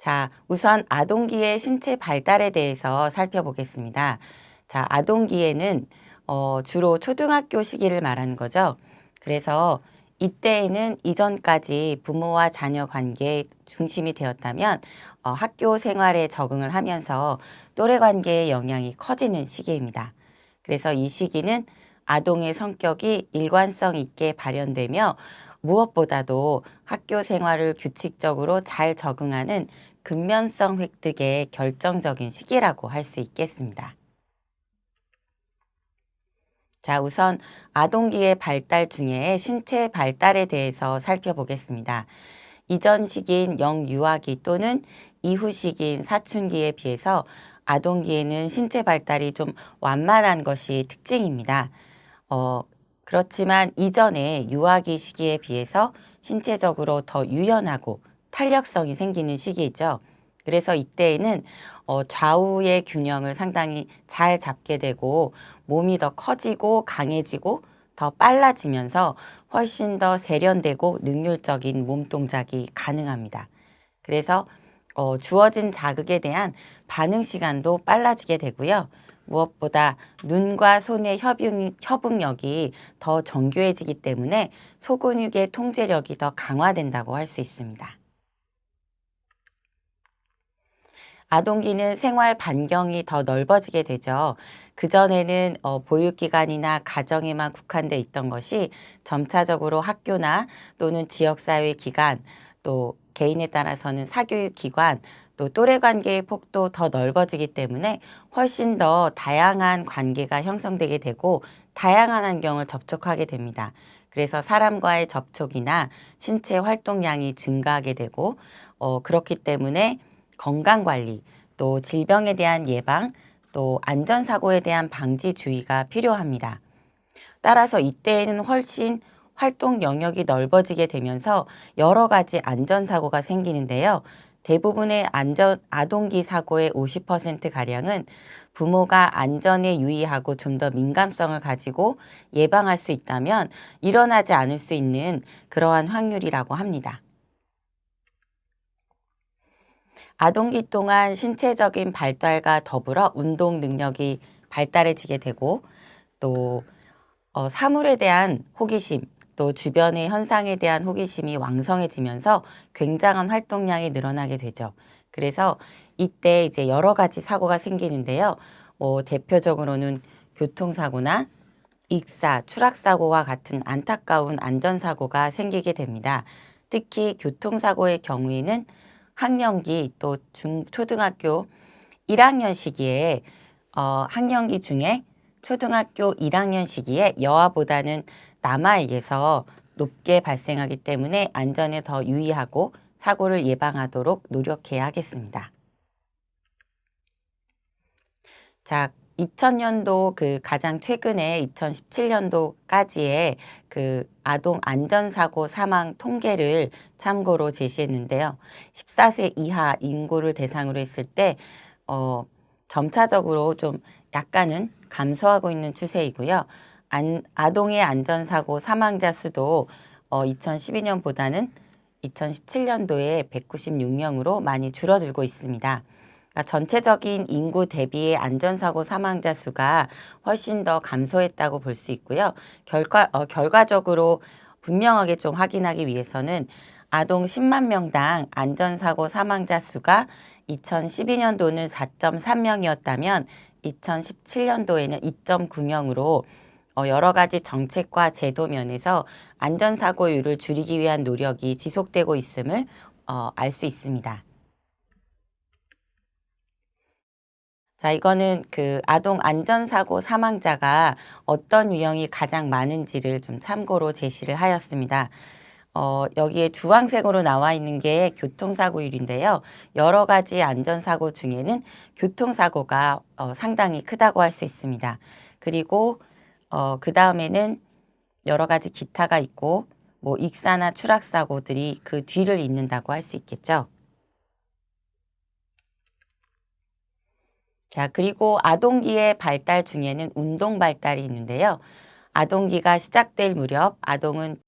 자, 우선 아동기의 신체 발달에 대해서 살펴보겠습니다. 자, 아동기에는 주로 초등학교 시기를 말하는 거죠. 그래서 이때에는 이전까지 부모와 자녀 관계의 중심이 되었다면 학교 생활에 적응을 하면서 또래 관계의 영향이 커지는 시기입니다. 그래서 이 시기는 아동의 성격이 일관성 있게 발현되며 무엇보다도 학교 생활을 규칙적으로 잘 적응하는 근면성 획득의 결정적인 시기라고 할 수 있겠습니다. 자, 우선 아동기의 발달 중에 신체 발달에 대해서 살펴보겠습니다. 이전 시기인 영유아기 또는 이후 시기인 사춘기에 비해서 아동기에는 신체 발달이 좀 완만한 것이 특징입니다. 어, 그렇지만 이전에 유아기 시기에 비해서 신체적으로 더 유연하고 탄력성이 생기는 시기이죠. 그래서 이때에는 좌우의 균형을 상당히 잘 잡게 되고 몸이 더 커지고 강해지고 더 빨라지면서 훨씬 더 세련되고 능률적인 몸 동작이 가능합니다. 그래서 주어진 자극에 대한 반응 시간도 빨라지게 되고요. 무엇보다 눈과 손의 협응력이 더 정교해지기 때문에 소근육의 통제력이 더 강화된다고 할 수 있습니다. 아동기는 생활 반경이 더 넓어지게 되죠. 그전에는 보육기관이나 가정에만 국한돼 있던 것이 점차적으로 학교나 또는 지역사회 기관, 또 개인에 따라서는 사교육기관, 또 또래 관계의 폭도 더 넓어지기 때문에 훨씬 더 다양한 관계가 형성되게 되고 다양한 환경을 접촉하게 됩니다. 그래서 사람과의 접촉이나 신체 활동량이 증가하게 되고 그렇기 때문에 건강관리, 또 질병에 대한 예방, 또 안전사고에 대한 방지 주의가 필요합니다. 따라서 이때에는 훨씬 활동 영역이 넓어지게 되면서 여러 가지 안전사고가 생기는데요. 대부분의 아동기 사고의 50%가량은 부모가 안전에 유의하고 좀 더 민감성을 가지고 예방할 수 있다면 일어나지 않을 수 있는 그러한 확률이라고 합니다. 아동기 동안 신체적인 발달과 더불어 운동 능력이 발달해지게 되고 또 사물에 대한 호기심, 또 주변의 현상에 대한 호기심이 왕성해지면서 굉장한 활동량이 늘어나게 되죠. 그래서 이때 이제 여러 가지 사고가 생기는데요. 대표적으로는 교통사고나 익사, 추락사고와 같은 안타까운 안전사고가 생기게 됩니다. 특히 교통사고의 경우에는 학령기 또 초등학교 1학년 시기에 학령기 중에 초등학교 1학년 시기에 여아보다는 남아에게서 높게 발생하기 때문에 안전에 더 유의하고 사고를 예방하도록 노력해야 하겠습니다. 자, 2000년도 그 가장 최근에 2017년도까지의 그 아동 안전사고 사망 통계를 참고로 제시했는데요. 14세 이하 인구를 대상으로 했을 때, 점차적으로 좀 약간은 감소하고 있는 추세이고요. 아동의 안전사고 사망자 수도 2012년보다는 2017년도에 196명으로 많이 줄어들고 있습니다. 그러니까 전체적인 인구 대비의 안전사고 사망자 수가 훨씬 더 감소했다고 볼 수 있고요. 결과적으로 분명하게 좀 확인하기 위해서는 아동 10만 명당 안전사고 사망자 수가 2012년도는 4.3명이었다면 2017년도에는 2.9명으로 여러 가지 정책과 제도 면에서 안전사고율을 줄이기 위한 노력이 지속되고 있음을 알 수 있습니다. 자, 이거는 그 아동 안전사고 사망자가 어떤 유형이 가장 많은지를 좀 참고로 제시를 하였습니다. 여기에 주황색으로 나와 있는 게 교통사고율인데요. 여러 가지 안전사고 중에는 교통사고가 상당히 크다고 할 수 있습니다. 그리고 그 다음에는 여러 가지 기타가 있고 뭐 익사나 추락사고들이 그 뒤를 잇는다고 할 수 있겠죠. 자, 그리고 아동기의 발달 중에는 운동 발달이 있는데요. 아동기가 시작될 무렵 아동은